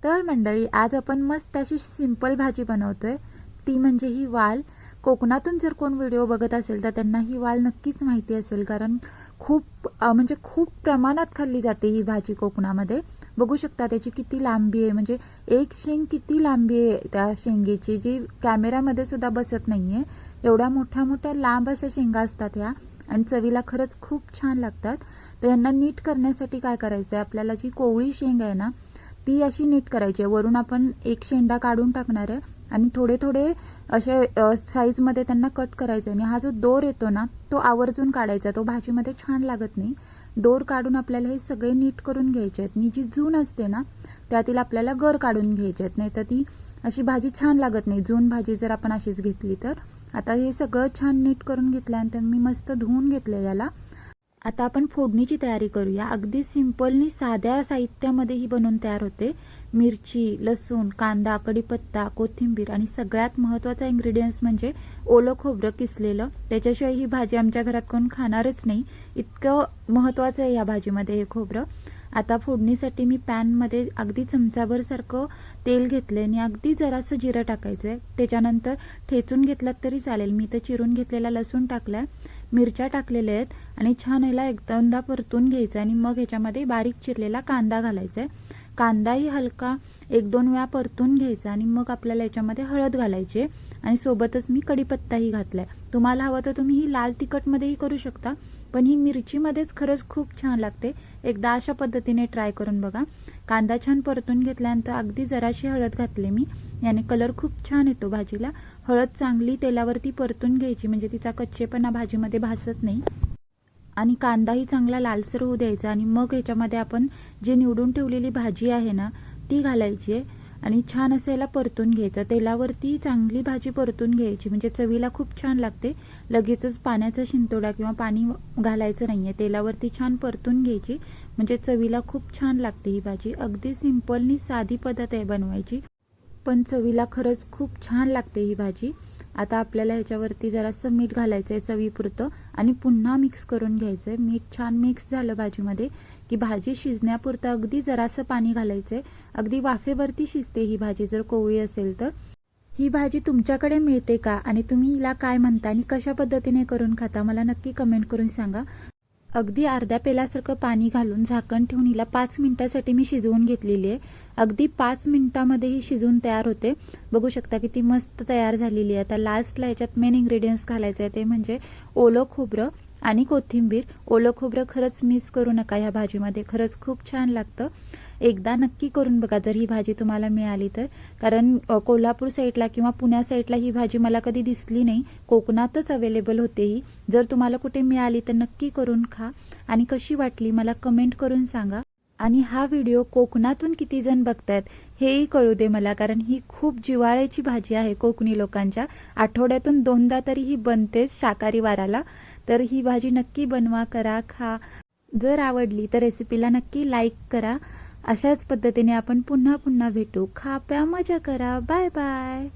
तर मंडळी, आज आपण मस्त अशी सिंपल भाजी बनवतोय, ती म्हणजे ही वाल. कोकणातून जर कोण व्हिडिओ बघत असेल तर त्यांना ही वाल नक्कीच माहिती असेल, कारण म्हणजे खूप प्रमाणात खाल्ली जाते ही भाजी कोकणामध्ये. बघू शकता त्याची किती लांबी आहे, म्हणजे एक शेंग किती लांबी आहे त्या शेंगेची, जी कॅमेरामध्ये सुद्धा बसत नाहीये. एवढ्या मोठ्या मोठ्या लांब अशा शेंगा असतात ह्या, आणि चवीला खरंच खूप छान लागतात. तर यांना नीट करण्यासाठी काय करायचं आहे, आपल्याला जी कोवळी शेंग आहे ना ती अशी नीट करायची आहे. वरून आपण एक शेंडा काढून टाकणार आहे आणि थोडे थोडे असे साईजमध्ये त्यांना कट करायचं. आणि हा जो दोर येतो ना तो आवर्जून काढायचा, तो भाजीमध्ये छान लागत नाही. दोर काढून आपल्याला हे सगळे नीट करून घ्यायचे आहेत. आणि जी जून असते ना त्यातील आपल्याला गर काढून घ्यायचे आहेत, नाही तर ती अशी भाजी छान लागत नाही, जून भाजी जर आपण अशीच घेतली तर. आता हे सगळं छान नीट करून घेतल्यानंतर मी मस्त धुवून घेतलं याला. आता आपण फोडणीची तयारी करूया. अगदी सिंपलनी साध्या साहित्यामध्ये ही बनवून तयार होते. मिरची, लसूण, कांदा, कढीपत्ता, कोथिंबीर आणि सगळ्यात महत्त्वाचा इन्ग्रेडियंट्स म्हणजे ओलं खोबरं किसलेलं. त्याच्याशिवाय ही भाजी आमच्या घरात कोण खाणारच नाही, इतकं महत्त्वाचं आहे या भाजीमध्ये हे खोबरं. आता फोडणीसाठी मी पॅनमध्ये अगदी चमचाभर सारखं तेल घेतलं आणि अगदी जरासं जिरं टाकायचं आहे. त्याच्यानंतर ठेचून घेतलात तरी चालेल, मी तर चिरून घेतलेला लसूण टाकला आहे, मिरच्या टाकलेल्या आहेत आणि छान ह्याला एकदमदा परतून घ्यायचं. आणि मग ह्याच्यामध्ये बारीक चिरलेला कांदा घालायचा आहे. कांदाही हलका एक दोन वेळा परतून घ्यायचा आणि मग आपल्याला याच्यामध्ये हळद घालायची आणि सोबतच मी कढीपत्ताही घातलाय. तुम्हाला हवं तर तुम्ही ही लाल तिखटमध्येही करू शकता, पण ही मिरचीमध्येच खरंच खूप छान लागते. एकदा अशा पद्धतीने ट्राय करून बघा. कांदा छान परतून घेतल्यानंतर अगदी जराशी हळद घातली मी, याने कलर खूप छान येतो भाजीला. हळद चांगली तेलावरती परतून घ्यायची, म्हणजे तिचा कच्चेपणा भाजीमध्ये भासत नाही. आणि कांदाही चांगला लालसर होऊ द्यायचा. आणि मग ह्याच्यामध्ये आपण जे निवडून ठेवलेली भाजी आहे ना ती घालायची आहे आणि छान असं याला परतून घ्यायचं. तेलावरती चांगली भाजी परतून घ्यायची, म्हणजे चवीला खूप छान लागते. लगेचच पाण्याचा शिंतोडा किंवा पाणी घालायचं नाहीये, तेलावरती छान परतून घ्यायची, म्हणजे चवीला खूप छान लागते ही भाजी. अगदी सिंपलनी साधी पद्धत आहे बनवायची, पण चवीला खरंच खूप छान लागते ही भाजी. आता आपल्याला ह्याच्यावरती जरासं मीठ घालायचं आहे चवीपुरतं आणि पुन्हा मिक्स करून घ्यायचं आहे. मीठ छान मिक्स झालं भाजीमध्ये की भाजी शिजण्यापुरतं अगदी जरासं पाणी घालायचं आहे. अगदी वाफेवरती शिजते ही भाजी जर कोवळी असेल तर. ही भाजी तुमच्याकडे मिळते का आणि तुम्ही हिला काय म्हणता आणि कशा पद्धतीने करून खाता मला नक्की कमेंट करून सांगा. अगदी अर्ध्या पेल्यासारखं पाणी घालून झाकण ठेवून हिला 5 मिनिटासाठी मी शिजवून घेतलेली आहे. अगदी 5 मिनिटामध्ये ही शिजून तयार होते. बघू शकता किती मस्त तयार झालेली आहे. आता लास्टला याच्यात मेन इन्ग्रेडियंट्स घालायचे आहे, ते म्हणजे ओलं खोबरं आणि कोथिंबीर. ओलं खोबरं खरंच मिस करू नका ह्या भाजीमध्ये, खरंच खूप छान लागतं. एकदा नक्की करून बघा जर ही भाजी तुम्हाला मिळाली तर, कारण कोल्हापूर साईडला किंवा पुण्या साईडला ही भाजी मला कधी दिसली नाही, कोकणातच अवेलेबल होते ही. जर तुम्हाला कुठे मिळाली तर नक्की करून खा आणि कशी वाटली मला कमेंट करून सांगा. आणि हा व्हिडिओ कोकणातून किती जण बघतायत हेही कळू दे मला, कारण ही खूप जिव्हाळ्याची भाजी आहे कोकणी लोकांच्या. आठवड्यातून 2दा तरी ही बनतेच शाकाहारी वाराला. तर ही भाजी नक्की बनवा, करा, खा. जर आवडली तर रेसिपीला नक्की लाईक करा. अशाच पद्धतीने आपण पुन्हा पुन्हा भेटू. खा, प्या, मजा करा. Bye bye.